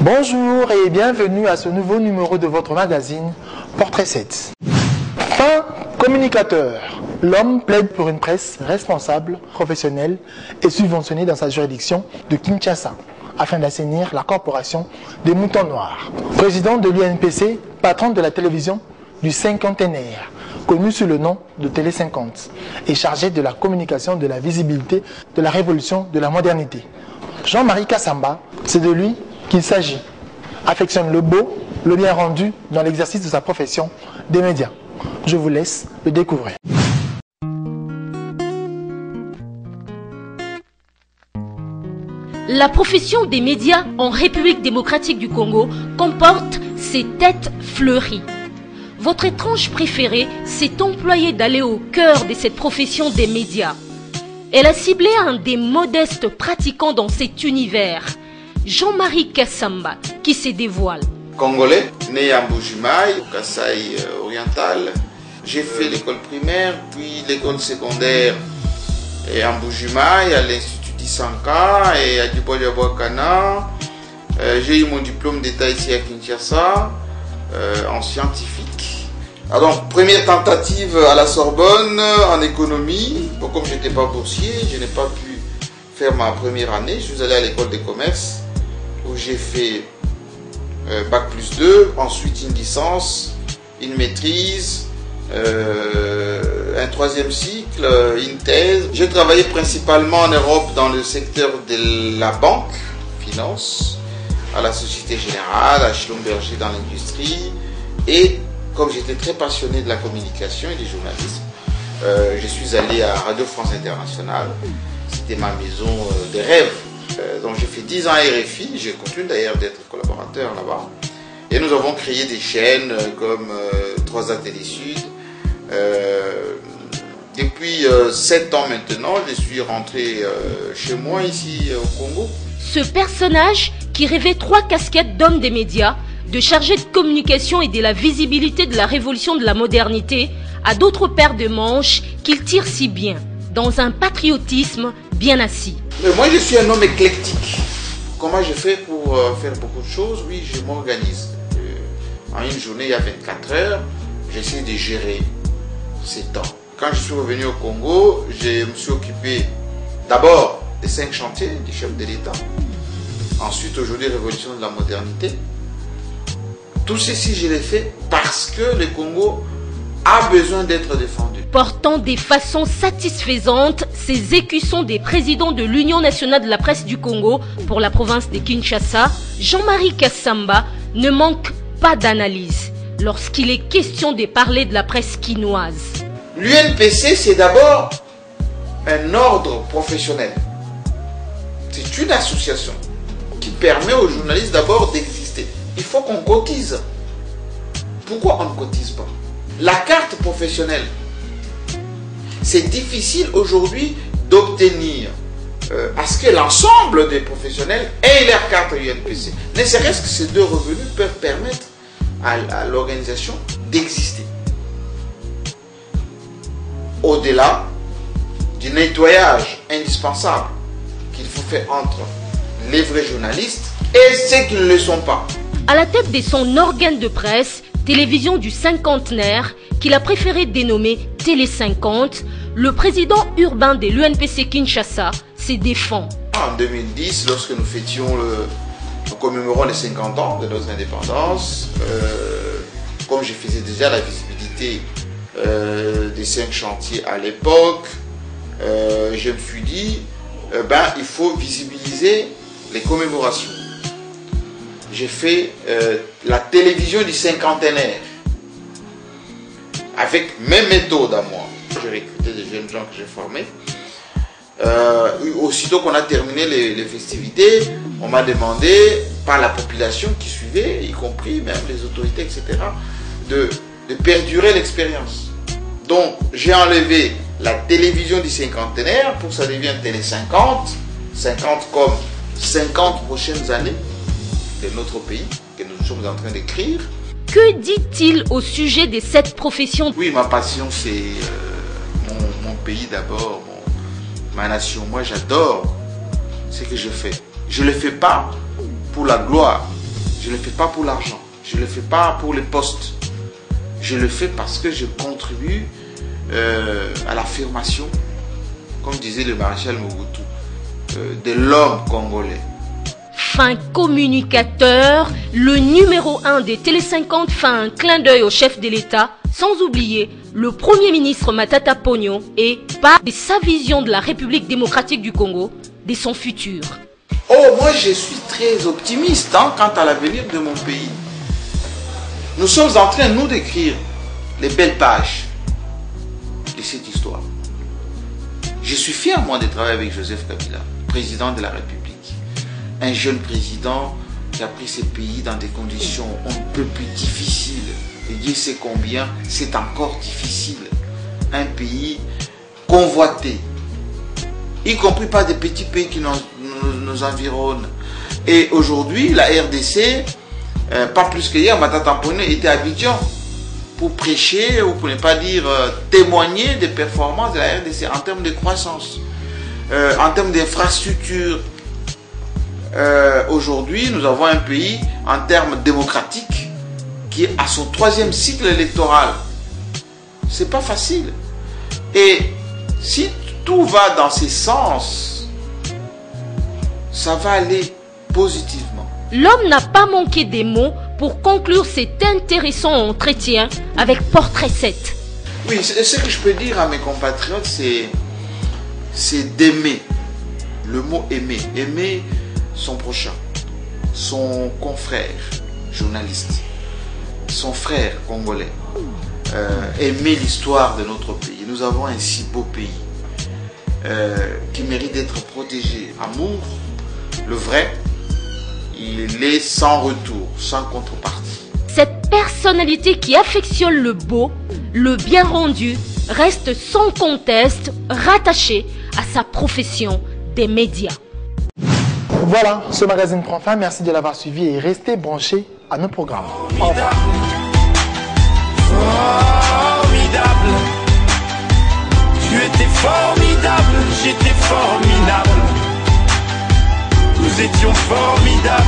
Bonjour et bienvenue à ce nouveau numéro de votre magazine Portrait 7. Un communicateur. L'homme plaide pour une presse responsable, professionnelle et subventionnée dans sa juridiction de Kinshasa afin d'assainir la corporation des moutons noirs. Président de l'UNPC, patron de la télévision du cinquantenaire, connu sous le nom de Télé 50, et chargé de la communication, de la visibilité, de la révolution, de la modernité. Jean-Marie Kassamba, c'est de lui qu'il s'agit. Affectionne le beau, le bien rendu dans l'exercice de sa profession des médias. Je vous laisse le découvrir. La profession des médias en République démocratique du Congo comporte ses têtes fleuries. Votre étrange préférée s'est employée d'aller au cœur de cette profession des médias. Elle a ciblé un des modestes pratiquants dans cet univers, Jean-Marie Kassamba, qui se dévoile. Congolais, né à Mbujimaï, au Kasaï oriental. J'ai fait l'école primaire, puis l'école secondaire à Mbujimaï, à l'Institut d'Isanka et à Djiboya-Bouakana. J'ai eu mon diplôme d'état ici à Kinshasa, en scientifique. Alors, première tentative à la Sorbonne, en économie. Bon, comme je n'étais pas boursier, je n'ai pas pu faire ma première année. Je suis allé à l'école de commerce, où j'ai fait Bac plus 2, ensuite une licence, une maîtrise, un troisième cycle, une thèse. J'ai travaillé principalement en Europe dans le secteur de la banque, finance, à la Société Générale, à Schlumberger dans l'industrie. Et comme j'étais très passionné de la communication et du journalisme, je suis allé à Radio France Internationale. C'était ma maison de rêve. Donc j'ai fait 10 ans à RFI, je continue d'ailleurs d'être collaborateur là-bas. Et nous avons créé des chaînes comme 3A Télé Sud. Depuis 7 ans maintenant, je suis rentré chez moi ici au Congo. Ce personnage qui rêvait 3 casquettes d'homme des médias, de chargé de communication et de la visibilité de la révolution de la modernité, a d'autres paires de manches qu'il tire si bien, dans un patriotisme bien assis. Mais moi je suis un homme éclectique. Comment je fais pour faire beaucoup de choses? Oui, je m'organise. En une journée, il y a 24 heures, j'essaie de gérer ces temps. Quand je suis revenu au Congo, je me suis occupé d'abord des 5 chantiers du chef de l'État. Ensuite, aujourd'hui, révolution de la modernité. Tout ceci, je l'ai fait parce que le Congo a besoin d'être défendu. Portant de façon satisfaisante ces écussons des présidents de l'Union nationale de la presse du Congo pour la province de Kinshasa, Jean-Marie Kassamba ne manque pas d'analyse lorsqu'il est question de parler de la presse quinoise. L'UNPC, c'est d'abord un ordre professionnel. C'est une association qui permet aux journalistes d'abord d'exister. Il faut qu'on cotise. Pourquoi on ne cotise pas? La carte professionnelle, c'est difficile aujourd'hui d'obtenir à ce que l'ensemble des professionnels aient leur carte UNPC. Ne serait-ce que ces 2 revenus peuvent permettre à l'organisation d'exister. Au-delà du nettoyage indispensable qu'il faut faire entre les vrais journalistes et ceux qui ne le sont pas. À la tête de son organe de presse, télévision du cinquantenaire, qu'il a préféré dénommer Télé 50, le président urbain de l'UNPC Kinshasa se défend. En 2010, lorsque nous commémorons les 50 ans de notre indépendance, comme je faisais déjà la visibilité des 5 chantiers à l'époque, je me suis dit, il faut visibiliser les commémorations. J'ai fait la télévision du cinquantenaire avec mes méthodes à moi. J'ai recruté des jeunes gens que j'ai formés. Aussitôt qu'on a terminé les festivités, on m'a demandé par la population qui suivait, y compris même les autorités, etc., de perdurer l'expérience. Donc j'ai enlevé la télévision du cinquantenaire pour que ça devienne Télé 50, 50 comme 50 prochaines années de notre pays que nous sommes en train d'écrire. Que dit-il au sujet de cette profession? Oui, ma passion c'est mon pays d'abord, ma nation. Moi j'adore ce que je fais. Je ne le fais pas pour la gloire, Je ne le fais pas pour l'argent. Je ne le fais pas pour les postes. Je le fais parce que je contribue à l'affirmation, comme disait le maréchal Mobutu, de l'homme congolais. Fin communicateur, le numéro 1 des Télé 50 fait un clin d'œil au chef de l'État, sans oublier le Premier ministre Matata Ponyo et part de sa vision de la République démocratique du Congo, de son futur. Oh, moi je suis très optimiste quant à l'avenir de mon pays. Nous sommes en train, nous, d'écrire les belles pages de cette histoire. Je suis fier, moi, de travailler avec Joseph Kabila, président de la République. Un jeune président qui a pris ce pays dans des conditions un peu plus difficiles. Et Dieu sait combien c'est encore difficile. Un pays convoité, y compris par des petits pays qui nous environnent. Et aujourd'hui, la RDC, pas plus qu'hier, Matata Ponyo était à Abidjan pour prêcher, ou pour ne pas dire témoigner des performances de la RDC en termes de croissance, en termes d'infrastructures. Aujourd'hui, nous avons un pays en termes démocratiques qui est à son 3e cycle électoral. C'est pas facile. Et si tout va dans ces sens, ça va aller positivement. L'homme n'a pas manqué des mots pour conclure cet intéressant entretien avec Portrait 7. Oui, ce que je peux dire à mes compatriotes, c'est d'aimer. Le mot aimer. Aimer son prochain, son confrère journaliste, son frère congolais. Aimer l'histoire de notre pays. Nous avons un si beau pays qui mérite d'être protégé. Amour, le vrai, il est sans retour, sans contrepartie. Cette personnalité qui affectionne le beau, le bien rendu, reste sans conteste rattachée à sa profession des médias. Voilà, ce magazine prend fin. Merci de l'avoir suivi et restez branchés à nos programmes. Au revoir. Formidable. Tu étais formidable, j'étais formidable. Nous étions formidables.